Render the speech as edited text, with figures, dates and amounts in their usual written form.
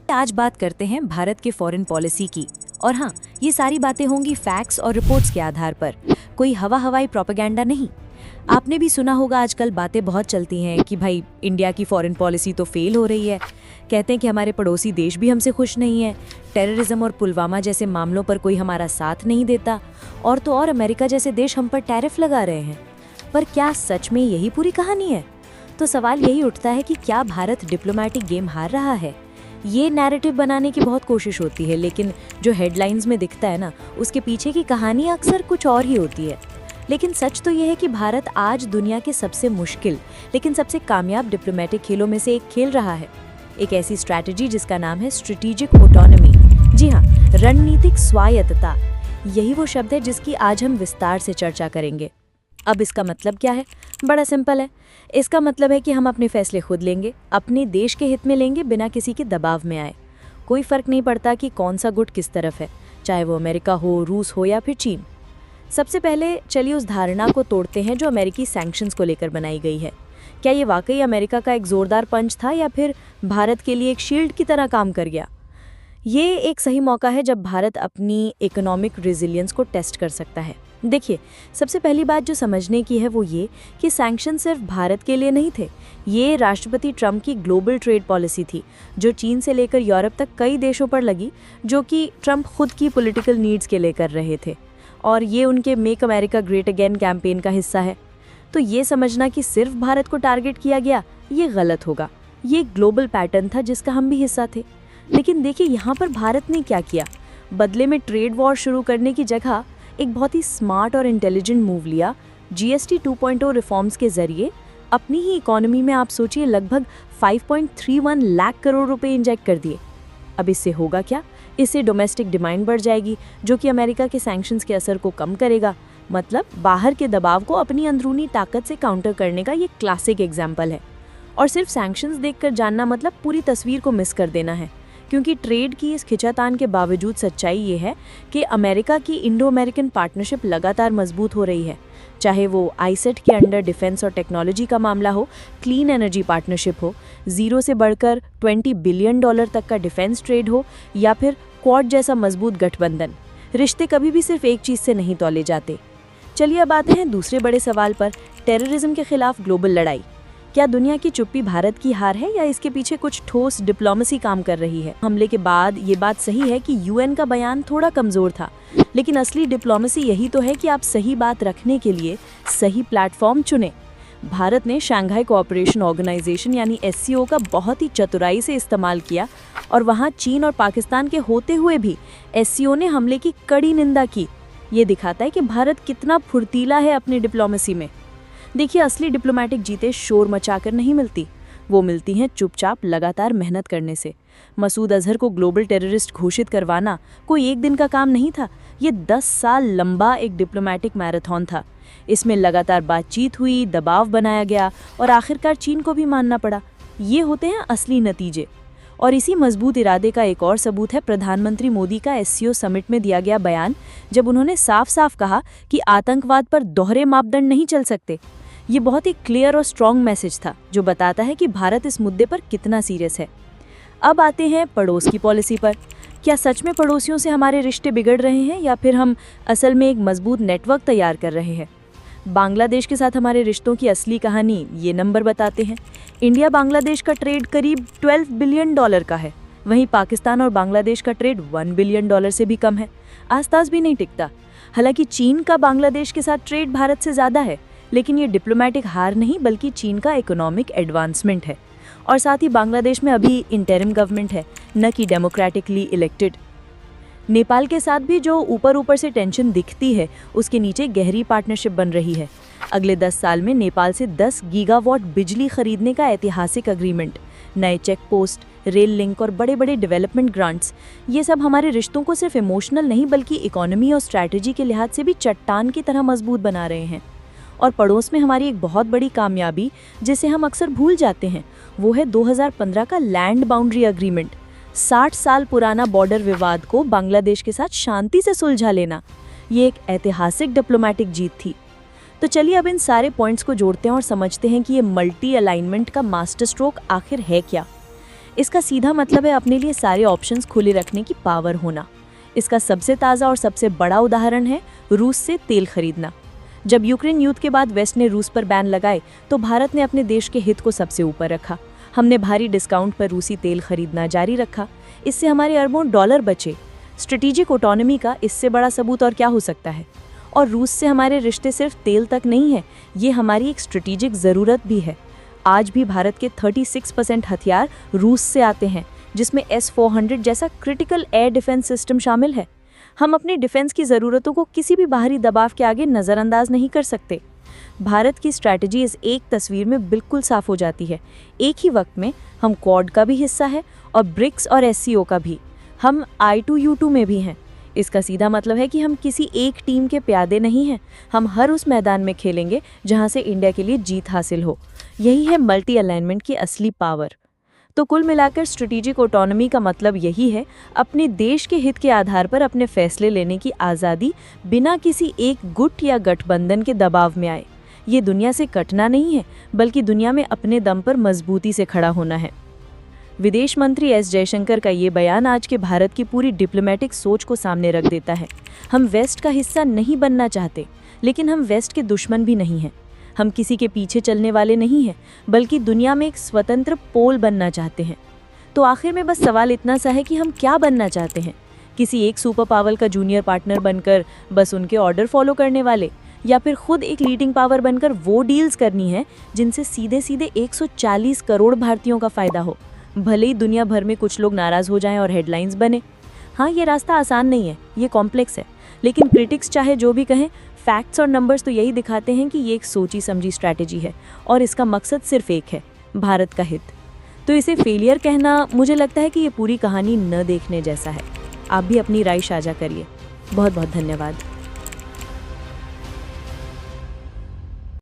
आज बात करते हैं भारत के फॉरेन पॉलिसी की। और हाँ, ये सारी बातें होंगी फैक्ट्स और रिपोर्ट्स के आधार पर, कोई हवाई प्रोपेगेंडा नहीं। आपने भी सुना होगा आजकल बातें बहुत चलती हैं कि भाई इंडिया की फॉरेन पॉलिसी तो फेल हो रही है। कहते हैं कि हमारे पड़ोसी देश भी हमसे खुश नहीं है, टेररिज्म और पुलवामा जैसे मामलों पर कोई हमारा साथ नहीं देता, और तो और अमेरिका जैसे देश हम पर टैरिफ लगा रहे हैं। पर क्या सच में यही पूरी कहानी है? तो सवाल यही उठता है कि क्या भारत डिप्लोमेटिक गेम हार रहा है? ये नैरेटिव बनाने की बहुत कोशिश होती है, लेकिन जो हेडलाइंस में दिखता है ना, उसके पीछे की कहानी अक्सर कुछ और ही होती है। लेकिन सच तो यह है कि भारत आज दुनिया के सबसे मुश्किल लेकिन सबसे कामयाब डिप्लोमेटिक खेलों में से एक खेल रहा है। एक ऐसी स्ट्रैटेजी जिसका नाम है स्ट्रेटेजिक ऑटोनॉमी। जी हाँ, रणनीतिक स्वायत्तता। यही वो शब्द है जिसकी आज हम विस्तार से चर्चा करेंगे। अब इसका मतलब क्या है? बड़ा सिंपल है। इसका मतलब है कि हम अपने फैसले खुद लेंगे, अपने देश के हित में लेंगे, बिना किसी के दबाव में आए। कोई फर्क नहीं पड़ता कि कौन सा गुट किस तरफ है, चाहे वो अमेरिका हो, रूस हो या फिर चीन। सबसे पहले चलिए उस धारणा को तोड़ते हैं जो अमेरिकी सैंक्शंस को लेकर बनाई गई है। क्या ये वाकई अमेरिका का एक जोरदार पंच था या फिर भारत के लिए एक शील्ड की तरह काम कर गया? ये एक सही मौका है जब भारत अपनी इकोनॉमिक रेजिलियंस को टेस्ट कर सकता है। देखिए, सबसे पहली बात जो समझने की है वो ये कि सैंक्शन सिर्फ भारत के लिए नहीं थे। ये राष्ट्रपति ट्रंप की ग्लोबल ट्रेड पॉलिसी थी, जो चीन से लेकर यूरोप तक कई देशों पर लगी, जो कि ट्रंप खुद की पॉलिटिकल नीड्स के लिए कर रहे थे। और ये उनके make America great again campaign का हिस्सा है। तो ये समझना कि सिर्फ भारत को टारगेट किया गया, ये गलत होगा। ये एक ग्लोबल पैटर्न था जिसका हम भी हिस्सा थे। लेकिन देखिए, यहाँ पर भारत ने क्या किया? बदले में ट्रेड वॉर शुरू करने की जगह एक बहुत ही स्मार्ट और इंटेलिजेंट मूव लिया। जीएसटी 2.0 रिफॉर्म्स के जरिए अपनी ही इकोनॉमी में आप सोचिए लगभग 5.31 लाख करोड़ रुपए इंजेक्ट कर दिए। अब इससे होगा क्या? इससे डोमेस्टिक डिमांड बढ़ जाएगी, जो कि अमेरिका के सैंक्शंस के असर को कम करेगा। मतलब बाहर के दबाव को अपनी अंदरूनी ताकत से काउंटर करने का ये क्लासिक एग्जाम्पल है। और सिर्फ सैंक्शंस देखकर जानना मतलब पूरी तस्वीर को मिस कर देना है, क्योंकि ट्रेड की इस खिंचातान के बावजूद सच्चाई ये है कि अमेरिका की इंडो अमेरिकन पार्टनरशिप लगातार मजबूत हो रही है। चाहे वो आईसेट के अंडर डिफेंस और टेक्नोलॉजी का मामला हो, क्लीन एनर्जी पार्टनरशिप हो, जीरो से बढ़कर $20 बिलियन तक का डिफेंस ट्रेड हो, या फिर क्वाड जैसा मजबूत गठबंधन। रिश्ते कभी भी सिर्फ एक चीज़ से नहीं तौले जाते। चलिए अब आते हैं दूसरे बड़े सवाल पर, टेररिज्म के खिलाफ ग्लोबल लड़ाई। क्या दुनिया की चुप्पी भारत की हार है या इसके पीछे कुछ ठोस डिप्लोमेसी काम कर रही है? हमले के बाद ये बात सही है कि यूएन का बयान थोड़ा कमजोर था, लेकिन असली डिप्लोमेसी यही तो है कि आप सही बात रखने के लिए सही प्लेटफॉर्म चुनें। भारत ने शंघाई कोऑपरेशन ऑर्गेनाइजेशन यानी एससीओ का बहुत ही चतुराई से इस्तेमाल किया, और वहाँ चीन और पाकिस्तान के होते हुए भी एससीओ ने हमले की कड़ी निंदा की। ये दिखाता है कि भारत कितना फुर्तीला है अपनी डिप्लोमेसी में। देखिए, असली डिप्लोमेटिक जीते शोर मचाकर नहीं मिलती, वो मिलती हैं चुपचाप लगातार मेहनत करने से। मसूद अजहर को ग्लोबल टेररिस्ट घोषित करवाना कोई एक दिन का काम नहीं था। ये 10 साल लंबा एक डिप्लोमेटिक मैराथन था। इसमें लगातार बातचीत हुई, दबाव बनाया गया और आखिरकार चीन को भी मानना पड़ा। ये होते हैं असली नतीजे। और इसी मजबूत इरादे का एक और सबूत है प्रधानमंत्री मोदी का एससीओ समिट में दिया गया बयान, जब उन्होंने साफ साफ कहा कि आतंकवाद पर दोहरे मापदंड नहीं चल सकते। ये बहुत ही क्लियर और स्ट्रॉन्ग मैसेज था, जो बताता है कि भारत इस मुद्दे पर कितना सीरियस है। अब आते हैं पड़ोस की पॉलिसी पर। क्या सच में पड़ोसियों से हमारे रिश्ते बिगड़ रहे हैं या फिर हम असल में एक मजबूत नेटवर्क तैयार कर रहे हैं? बांग्लादेश के साथ हमारे रिश्तों की असली कहानी ये नंबर बताते हैं। इंडिया बांग्लादेश का ट्रेड करीब $12 बिलियन का है। वहीं पाकिस्तान और बांग्लादेश का ट्रेड $1 बिलियन से भी कम है। आसपास भी नहीं टिकता। हालांकि चीन का बांग्लादेश के साथ ट्रेड भारत से ज़्यादा है, लेकिन ये डिप्लोमेटिक हार नहीं बल्कि चीन का इकोनॉमिक एडवांसमेंट है। और साथ ही बांग्लादेश में अभी इंटरिम गवर्नमेंट है, न कि डेमोक्रेटिकली इलेक्टेड। नेपाल के साथ भी जो ऊपर ऊपर से टेंशन दिखती है, उसके नीचे गहरी पार्टनरशिप बन रही है। अगले 10 साल में नेपाल से 10 गीगावाट बिजली खरीदने का ऐतिहासिक अग्रीमेंट, नए चेक पोस्ट, रेल लिंक और बड़े बड़े डेवलपमेंट ग्रांट्स, ये सब हमारे रिश्तों को सिर्फ इमोशनल नहीं बल्कि इकोनॉमी और स्ट्रैटेजी के लिहाज से भी चट्टान की तरह मजबूत बना रहे हैं। और पड़ोस में हमारी एक बहुत बड़ी कामयाबी, जिसे हम अक्सर भूल जाते हैं, वो है 2015 का लैंड बाउंड्री एग्रीमेंट। 60 साल पुराना बॉर्डर विवाद को बांग्लादेश के साथ शांति से सुलझा लेना, ये एक ऐतिहासिक डिप्लोमेटिक जीत थी। तो चलिए अब इन सारे पॉइंट्स को जोड़ते हैं और समझते हैं कि ये मल्टी अलाइनमेंट का मास्टर स्ट्रोक आखिर है क्या। इसका सीधा मतलब है अपने लिए सारे ऑप्शंस खुले रखने की पावर होना। इसका सबसे ताज़ा और सबसे बड़ा उदाहरण है रूस से तेल खरीदना। जब यूक्रेन युद्ध के बाद वेस्ट ने रूस पर बैन लगाए तो भारत ने अपने देश के हित को सबसे ऊपर रखा। हमने भारी डिस्काउंट पर रूसी तेल खरीदना जारी रखा। इससे हमारे अरबों डॉलर बचे। स्ट्रेटेजिक ऑटोनॉमी का इससे बड़ा सबूत और क्या हो सकता है। और रूस से हमारे रिश्ते सिर्फ तेल तक नहीं है, ये हमारी एक स्ट्रेटेजिक ज़रूरत भी है। आज भी भारत के 36% हथियार रूस से आते हैं, जिसमें S-400 जैसा क्रिटिकल एयर डिफेंस सिस्टम शामिल है। हम अपनी डिफेंस की ज़रूरतों को किसी भी बाहरी दबाव के आगे नज़रअंदाज नहीं कर सकते। भारत की स्ट्रैटेजी इस एक तस्वीर में बिल्कुल साफ हो जाती है। एक ही वक्त में हम क्वाड का भी हिस्सा है और ब्रिक्स और SCO का भी। हम I2U2 में भी हैं। इसका सीधा मतलब है कि हम किसी एक टीम के प्यादे नहीं हैं। हम हर उस मैदान में खेलेंगे जहां से इंडिया के लिए जीत हासिल हो। यही है मल्टी अलाइनमेंट की असली पावर। तो कुल मिलाकर स्ट्रेटेजिक ऑटोनॉमी का मतलब यही है, अपने देश के हित के आधार पर अपने फैसले लेने की आज़ादी, बिना किसी एक गुट या गठबंधन के दबाव में आए। ये दुनिया से कटना नहीं है, बल्कि दुनिया में अपने दम पर मजबूती से खड़ा होना है। विदेश मंत्री S जयशंकर का ये बयान आज के भारत की पूरी डिप्लोमेटिक सोच को सामने रख देता है। हम वेस्ट का हिस्सा नहीं बनना चाहते, लेकिन हम वेस्ट के दुश्मन भी नहीं हैं। हम किसी के पीछे चलने वाले नहीं हैं, बल्कि दुनिया में एक स्वतंत्र पोल बनना चाहते हैं। तो आखिर में बस सवाल इतना सा है कि हम क्या बनना चाहते हैं? किसी एक सुपर पावर का जूनियर पार्टनर बनकर बस उनके ऑर्डर फॉलो करने वाले, या फिर खुद एक लीडिंग पावर बनकर वो डील्स करनी है जिनसे सीधे सीधे 140 करोड़ भारतीयों का फायदा हो, भले ही दुनिया भर में कुछ लोग नाराज हो जाएं और हेडलाइंस बने। हाँ, ये रास्ता आसान नहीं है, ये कॉम्प्लेक्स है, लेकिन क्रिटिक्स चाहे जो भी कहें, फैक्ट्स और नंबर्स तो यही दिखाते हैं कि ये एक सोची समझी स्ट्रैटेजी है और इसका मकसद सिर्फ एक है, भारत का हित। तो इसे फेलियर कहना, मुझे लगता है कि ये पूरी कहानी न देखने जैसा है। आप भी अपनी राय साझा करिए। बहुत बहुत धन्यवाद।